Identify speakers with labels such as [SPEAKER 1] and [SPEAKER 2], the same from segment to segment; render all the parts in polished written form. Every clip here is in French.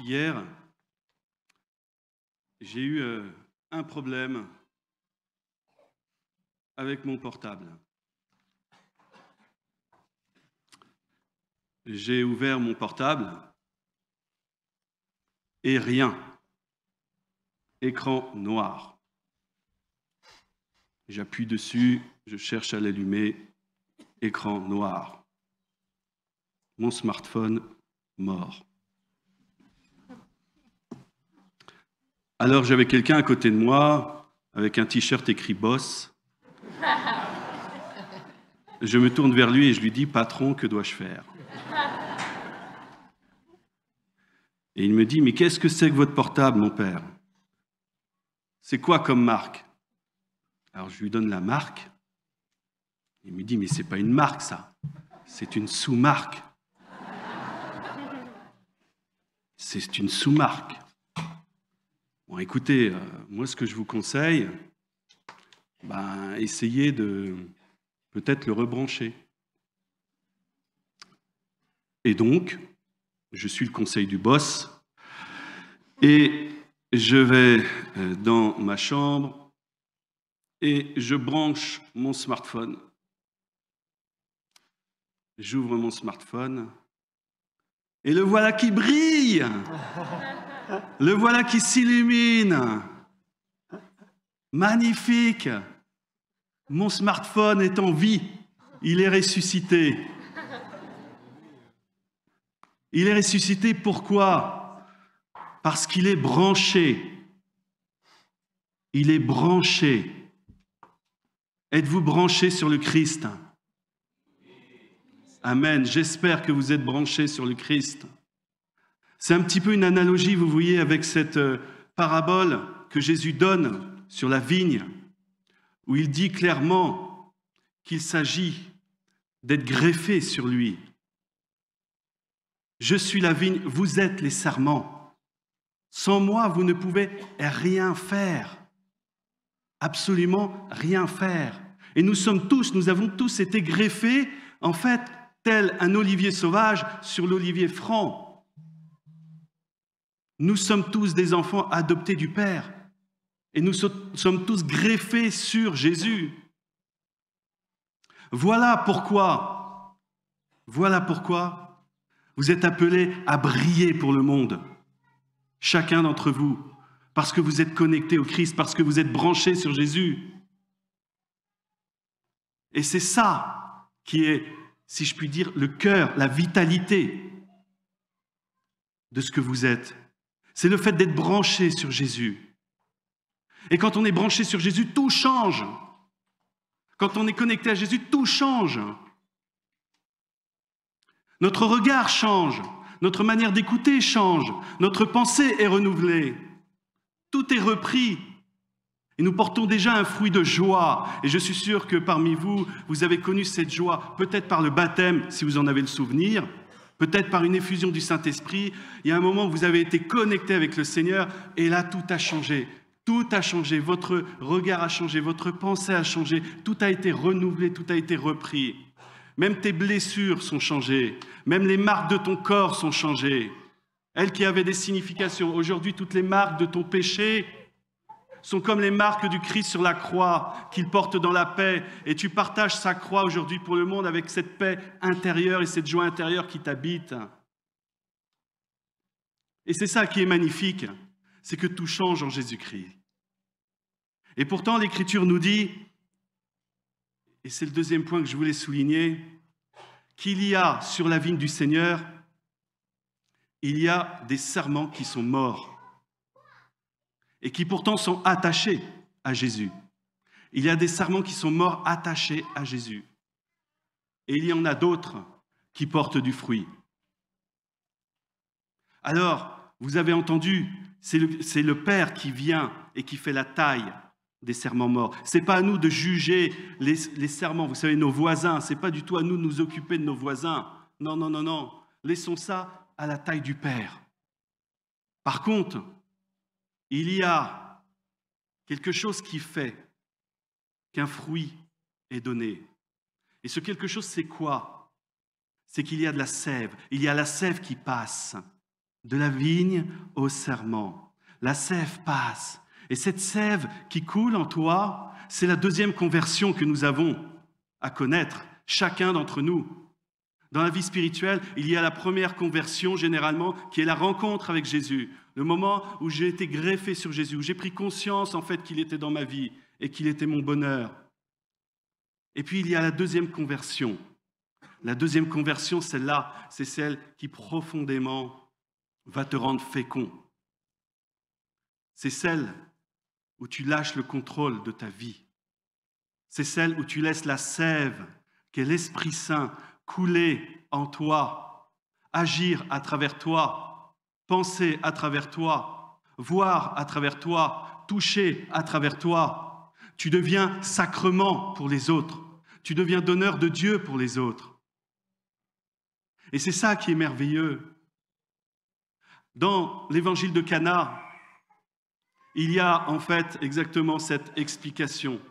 [SPEAKER 1] Hier, j'ai eu un problème avec mon portable. J'ai ouvert mon portable et rien. Écran noir. J'appuie dessus, je cherche à l'allumer. Écran noir. Mon smartphone mort. Alors j'avais quelqu'un à côté de moi avec un t-shirt écrit Boss. Je me tourne vers lui et je lui dis « Patron, que dois-je faire ?» Et il me dit « Mais qu'est-ce que c'est que votre portable, mon père? C'est quoi comme marque ?» Alors je lui donne la marque. Il me dit « Mais c'est pas une marque, ça. C'est une sous-marque. » C'est une sous-marque. Bon, écoutez, moi, ce que je vous conseille, essayez de peut-être le rebrancher. Et donc, je suis le conseil du boss et je vais dans ma chambre et je branche mon smartphone. J'ouvre mon smartphone et le voilà qui brille. Le voilà qui s'illumine. Magnifique. Mon smartphone est en vie. Il est ressuscité. Il est ressuscité pourquoi? Parce qu'il est branché. Il est branché. Êtes-vous branché sur le Christ? Amen. J'espère que vous êtes branchés sur le Christ. C'est un petit peu une analogie, vous voyez, avec cette parabole que Jésus donne sur la vigne, où il dit clairement qu'il s'agit d'être greffé sur lui. Je suis la vigne, vous êtes les sarments. Sans moi, vous ne pouvez rien faire. Absolument rien faire. Et nous avons tous été greffés, en fait, tel un olivier sauvage sur l'olivier franc. Nous sommes tous des enfants adoptés du Père et nous sommes tous greffés sur Jésus. Voilà pourquoi vous êtes appelés à briller pour le monde, chacun d'entre vous, parce que vous êtes connectés au Christ, parce que vous êtes branchés sur Jésus. Et c'est ça qui est, si je puis dire, le cœur, la vitalité de ce que vous êtes. C'est le fait d'être branché sur Jésus. Et quand on est branché sur Jésus, tout change. Quand on est connecté à Jésus, tout change. Notre regard change, notre manière d'écouter change, notre pensée est renouvelée. Tout est repris. Et nous portons déjà un fruit de joie. Et je suis sûr que parmi vous, vous avez connu cette joie, peut-être par le baptême, si vous en avez le souvenir, peut-être par une effusion du Saint-Esprit. Il y a un moment où vous avez été connecté avec le Seigneur et là, tout a changé. Tout a changé. Votre regard a changé. Votre pensée a changé. Tout a été renouvelé. Tout a été repris. Même tes blessures sont changées. Même les marques de ton corps sont changées. Elles qui avaient des significations. Aujourd'hui, toutes les marques de ton péché sont comme les marques du Christ sur la croix qu'il porte dans la paix. Et tu partages sa croix aujourd'hui pour le monde avec cette paix intérieure et cette joie intérieure qui t'habite. Et c'est ça qui est magnifique, c'est que tout change en Jésus-Christ. Et pourtant, l'Écriture nous dit, et c'est le deuxième point que je voulais souligner, qu'il y a sur la vigne du Seigneur, il y a des sarments qui sont morts. Et qui pourtant sont attachés à Jésus. Il y a des sarments qui sont morts attachés à Jésus. Et il y en a d'autres qui portent du fruit. Alors, vous avez entendu, c'est le Père qui vient et qui fait la taille des serments morts. Ce n'est pas à nous de juger les serments, vous savez, nos voisins. Ce n'est pas du tout à nous de nous occuper de nos voisins. Non, non, non, non. Laissons ça à la taille du Père. Par contre, il y a quelque chose qui fait qu'un fruit est donné. Et ce quelque chose, c'est quoi? C'est qu'il y a de la sève. Il y a la sève qui passe de la vigne au serment. La sève passe. Et cette sève qui coule en toi, c'est la deuxième conversion que nous avons à connaître, chacun d'entre nous. Dans la vie spirituelle, il y a la première conversion généralement qui est la rencontre avec Jésus. Le moment où j'ai été greffé sur Jésus, où j'ai pris conscience en fait qu'il était dans ma vie et qu'il était mon bonheur. Et puis il y a la deuxième conversion. La deuxième conversion, celle-là, c'est celle qui profondément va te rendre fécond. C'est celle où tu lâches le contrôle de ta vie. C'est celle où tu laisses la sève, qu'est l'Esprit Saint, couler en toi, agir à travers toi, penser à travers toi, voir à travers toi, toucher à travers toi. Tu deviens sacrement pour les autres. Tu deviens donneur de Dieu pour les autres. Et c'est ça qui est merveilleux. Dans l'évangile de Cana, il y a en fait exactement cette explication.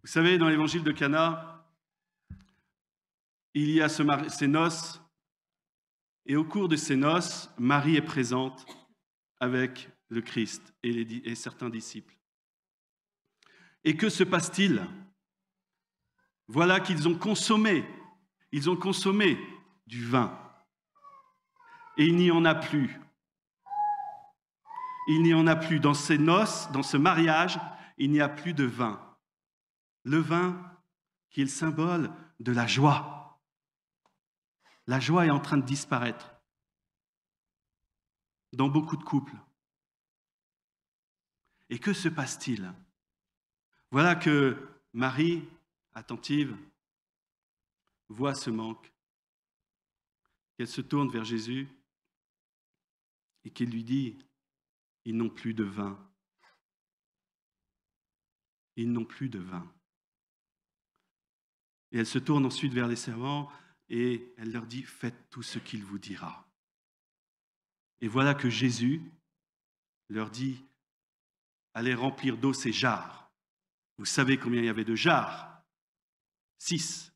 [SPEAKER 1] Vous savez, dans l'évangile de Cana, il y a ces noces, et au cours de ces noces, Marie est présente avec le Christ et certains disciples. Et que se passe-t-il? Voilà qu'ils ont consommé du vin. Et il n'y en a plus. Il n'y en a plus. Dans ces noces, dans ce mariage, il n'y a plus de vin. Le vin qui est le symbole de la joie. La joie est en train de disparaître dans beaucoup de couples. Et que se passe-t-il? Voilà que Marie, attentive, voit ce manque, qu'elle se tourne vers Jésus et qu'il lui dit, ils n'ont plus de vin. Ils n'ont plus de vin. Et elle se tourne ensuite vers les servants et elle leur dit, faites tout ce qu'il vous dira. Et voilà que Jésus leur dit, allez remplir d'eau ces jarres. Vous savez combien il y avait de jarres? 6.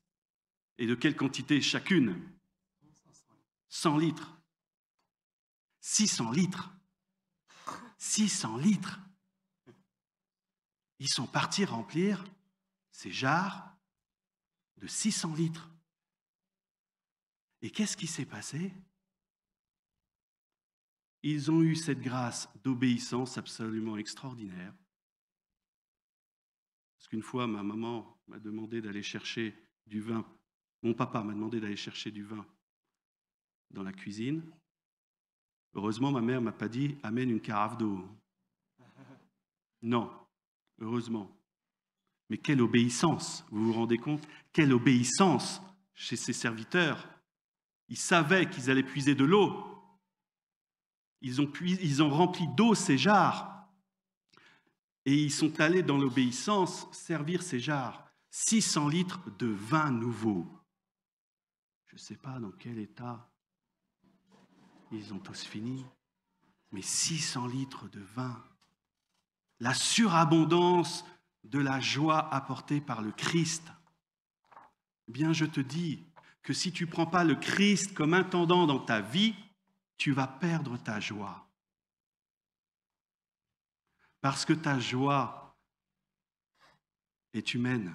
[SPEAKER 1] Et de quelle quantité chacune? 100 litres. 600 litres. 600 litres. Ils sont partis remplir ces jarres de 600 litres. Et qu'est-ce qui s'est passé? Ils ont eu cette grâce d'obéissance absolument extraordinaire. Parce qu'une fois, ma maman m'a demandé d'aller chercher du vin. Mon papa m'a demandé d'aller chercher du vin dans la cuisine. Heureusement, ma mère ne m'a pas dit « amène une carafe d'eau ». Non, heureusement. Mais quelle obéissance, vous vous rendez compte? Quelle obéissance chez ses serviteurs. Ils savaient qu'ils allaient puiser de l'eau. Ils ont rempli d'eau ces jarres. Et ils sont allés dans l'obéissance servir ces jarres. 600 litres de vin nouveau. Je ne sais pas dans quel état ils ont tous fini, mais 600 litres de vin. La surabondance de la joie apportée par le Christ. Eh bien, je te dis que si tu ne prends pas le Christ comme intendant dans ta vie, tu vas perdre ta joie. Parce que ta joie est humaine.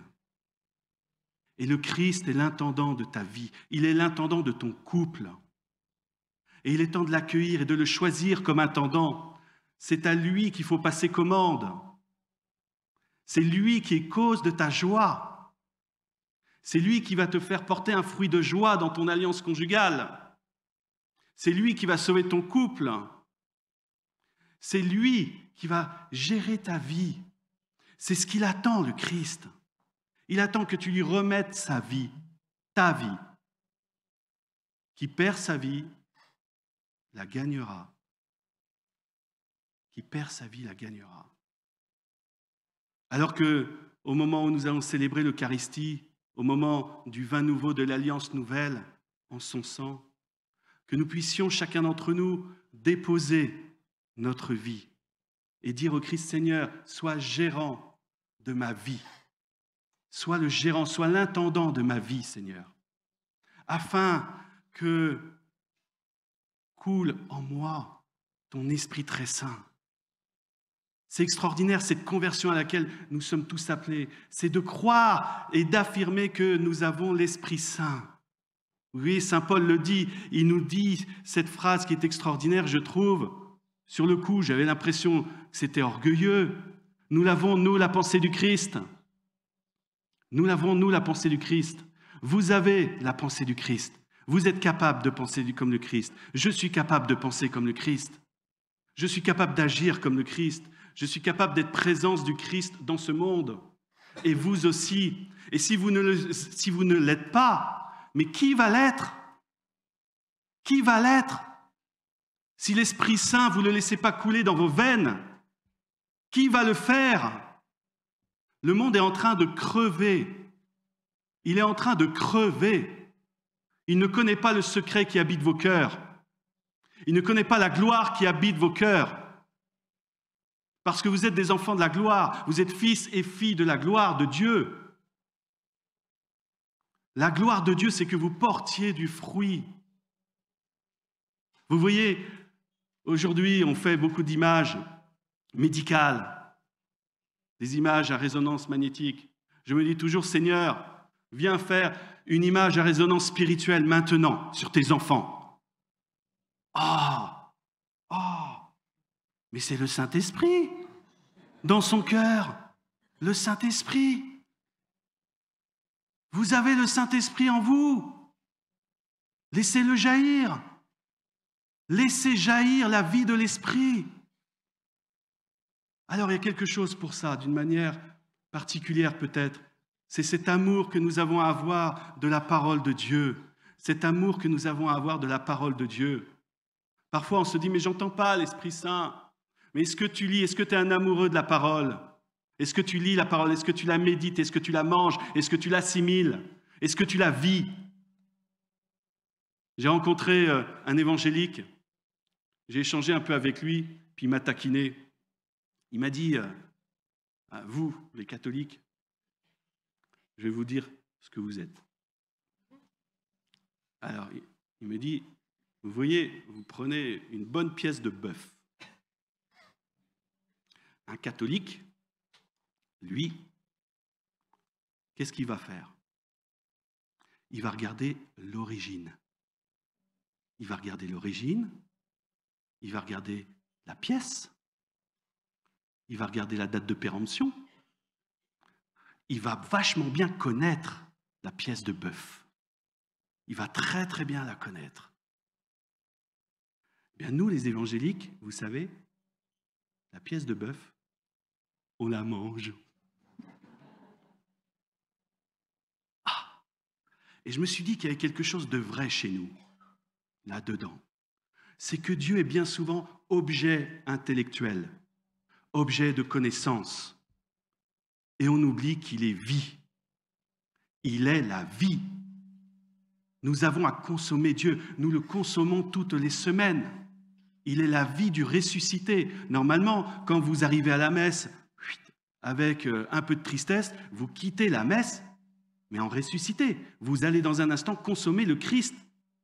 [SPEAKER 1] Et le Christ est l'intendant de ta vie. Il est l'intendant de ton couple. Et il est temps de l'accueillir et de le choisir comme intendant. C'est à lui qu'il faut passer commande. C'est lui qui est cause de ta joie. C'est lui qui va te faire porter un fruit de joie dans ton alliance conjugale. C'est lui qui va sauver ton couple. C'est lui qui va gérer ta vie. C'est ce qu'il attend, le Christ. Il attend que tu lui remettes sa vie, ta vie. Qui perd sa vie, la gagnera. Qui perd sa vie, la gagnera. Alors que, au moment où nous allons célébrer l'Eucharistie, au moment du vin nouveau de l'Alliance nouvelle, en son sang, que nous puissions, chacun d'entre nous, déposer notre vie et dire au Christ, Seigneur, sois gérant de ma vie. Sois le gérant, sois l'intendant de ma vie, Seigneur. Afin coule en moi ton Esprit très saint. C'est extraordinaire cette conversion à laquelle nous sommes tous appelés. C'est de croire et d'affirmer que nous avons l'Esprit Saint. Oui, Saint Paul le dit, il nous dit cette phrase qui est extraordinaire, je trouve. Sur le coup, j'avais l'impression que c'était orgueilleux. Nous l'avons, nous, la pensée du Christ. Nous l'avons, nous, la pensée du Christ. Vous avez la pensée du Christ. Vous êtes capable de penser comme le Christ. Je suis capable de penser comme le Christ. Je suis capable d'agir comme le Christ. Je suis capable d'être présence du Christ dans ce monde. Et vous aussi. Et si vous ne l'êtes pas, mais qui va l'être? Qui va l'être? Si l'Esprit Saint, vous ne le laissez pas couler dans vos veines, qui va le faire? Le monde est en train de crever. Il est en train de crever. Il ne connaît pas le secret qui habite vos cœurs. Il ne connaît pas la gloire qui habite vos cœurs. Parce que vous êtes des enfants de la gloire. Vous êtes fils et filles de la gloire de Dieu. La gloire de Dieu, c'est que vous portiez du fruit. Vous voyez, aujourd'hui, on fait beaucoup d'images médicales, des images à résonance magnétique. Je me dis toujours, Seigneur, viens faire une image à résonance spirituelle maintenant sur tes enfants. Mais c'est le Saint-Esprit dans son cœur, le Saint-Esprit. Vous avez le Saint-Esprit en vous. Laissez-le jaillir. Laissez jaillir la vie de l'Esprit. Alors il y a quelque chose pour ça, d'une manière particulière peut-être. C'est cet amour que nous avons à avoir de la parole de Dieu. Cet amour que nous avons à avoir de la parole de Dieu. Parfois on se dit, mais j'entends pas l'Esprit Saint. Mais est-ce que tu lis? Est-ce que tu es un amoureux de la parole? Est-ce que tu lis la parole? Est-ce que tu la médites? Est-ce que tu la manges? Est-ce que tu l'assimiles? Est-ce que tu la vis? J'ai rencontré un évangélique. J'ai échangé un peu avec lui, puis il m'a taquiné. Il m'a dit, vous, les catholiques, je vais vous dire ce que vous êtes. Alors, il me dit, vous voyez, vous prenez une bonne pièce de bœuf. Un catholique, lui, qu'est-ce qu'il va faire? Il va regarder l'origine. Il va regarder l'origine, il va regarder la pièce, il va regarder la date de péremption, il va vachement bien connaître la pièce de bœuf. Il va très très bien la connaître. Bien, nous les évangéliques, vous savez, la pièce de bœuf, on la mange. Et je me suis dit qu'il y avait quelque chose de vrai chez nous, là-dedans. C'est que Dieu est bien souvent objet intellectuel, objet de connaissance. Et on oublie qu'il est vie. Il est la vie. Nous avons à consommer Dieu. Nous le consommons toutes les semaines. Il est la vie du ressuscité. Normalement, quand vous arrivez à la messe, avec un peu de tristesse, vous quittez la messe, mais en ressuscité. Vous allez dans un instant consommer le Christ,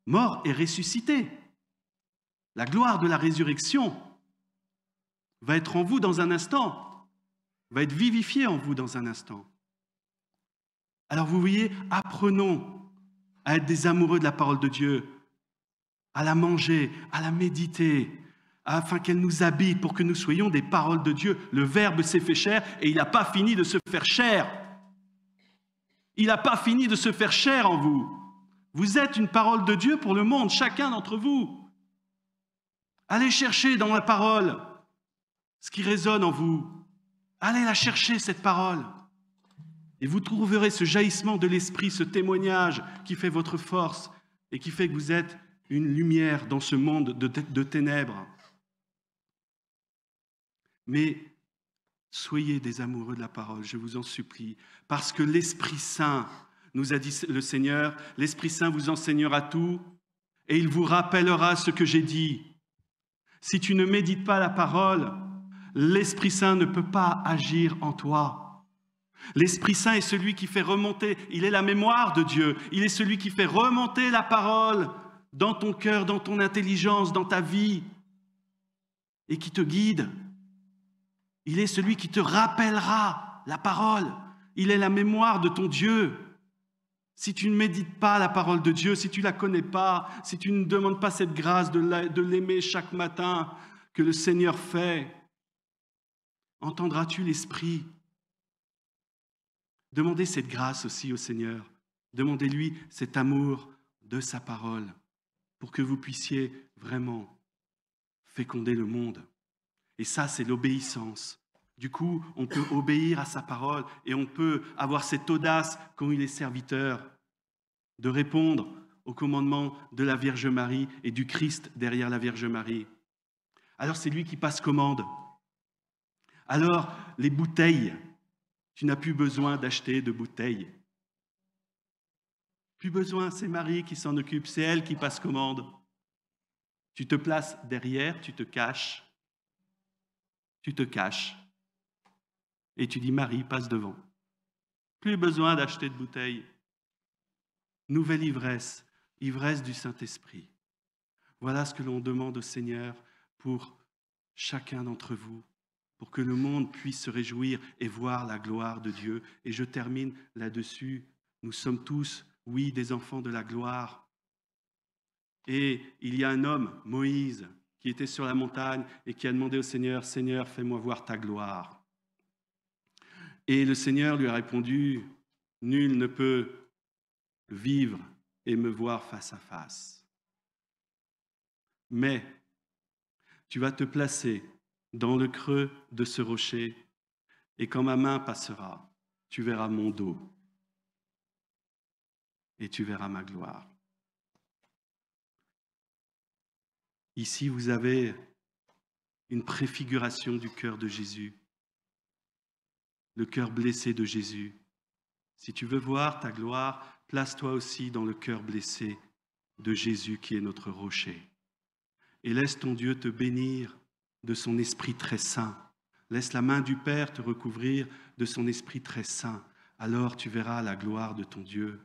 [SPEAKER 1] mort et ressuscité. La gloire de la résurrection va être en vous dans un instant, va être vivifiée en vous dans un instant. Alors vous voyez, apprenons à être des amoureux de la parole de Dieu, à la manger, à la méditer, afin qu'elle nous habite pour que nous soyons des paroles de Dieu. Le Verbe s'est fait chair et il n'a pas fini de se faire chair. Il n'a pas fini de se faire chair en vous. Vous êtes une parole de Dieu pour le monde, chacun d'entre vous. Allez chercher dans la parole ce qui résonne en vous. Allez la chercher, cette parole. Et vous trouverez ce jaillissement de l'esprit, ce témoignage qui fait votre force et qui fait que vous êtes une lumière dans ce monde de ténèbres. Mais soyez des amoureux de la parole, je vous en supplie, parce que l'Esprit Saint, nous a dit le Seigneur, l'Esprit Saint vous enseignera tout et il vous rappellera ce que j'ai dit. Si tu ne médites pas la parole, l'Esprit Saint ne peut pas agir en toi. L'Esprit Saint est celui qui fait remonter, il est la mémoire de Dieu, il est celui qui fait remonter la parole dans ton cœur, dans ton intelligence, dans ta vie, et qui te guide. Il est celui qui te rappellera la parole. Il est la mémoire de ton Dieu. Si tu ne médites pas la parole de Dieu, si tu ne la connais pas, si tu ne demandes pas cette grâce de l'aimer chaque matin que le Seigneur fait, entendras-tu l'Esprit? Demandez cette grâce aussi au Seigneur. Demandez-lui cet amour de sa parole pour que vous puissiez vraiment féconder le monde. Et ça, c'est l'obéissance. Du coup, on peut obéir à sa parole et on peut avoir cette audace quand il est serviteur de répondre au commandement de la Vierge Marie et du Christ derrière la Vierge Marie. Alors c'est lui qui passe commande. Alors les bouteilles, tu n'as plus besoin d'acheter de bouteilles. Plus besoin, c'est Marie qui s'en occupe, c'est elle qui passe commande. Tu te places derrière, tu te caches, et tu dis Marie, passe devant. Plus besoin d'acheter de bouteilles. Nouvelle ivresse, ivresse du Saint-Esprit. Voilà ce que l'on demande au Seigneur pour chacun d'entre vous, pour que le monde puisse se réjouir et voir la gloire de Dieu. Et je termine là-dessus. Nous sommes tous, oui, des enfants de la gloire. Et il y a un homme, Moïse, qui était sur la montagne et qui a demandé au Seigneur, « Seigneur, fais-moi voir ta gloire. » Et le Seigneur lui a répondu, « Nul ne peut vivre et me voir face à face. Mais tu vas te placer dans le creux de ce rocher et quand ma main passera, tu verras mon dos et tu verras ma gloire. » Ici, vous avez une préfiguration du cœur de Jésus, le cœur blessé de Jésus. Si tu veux voir ta gloire, place-toi aussi dans le cœur blessé de Jésus qui est notre rocher. Et laisse ton Dieu te bénir de son esprit très saint. Laisse la main du Père te recouvrir de son esprit très saint. Alors tu verras la gloire de ton Dieu.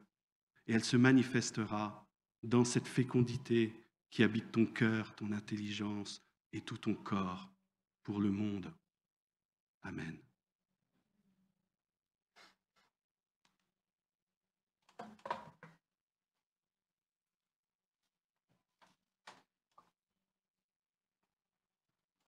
[SPEAKER 1] Et elle se manifestera dans cette fécondité qui habite ton cœur, ton intelligence et tout ton corps pour le monde. Amen.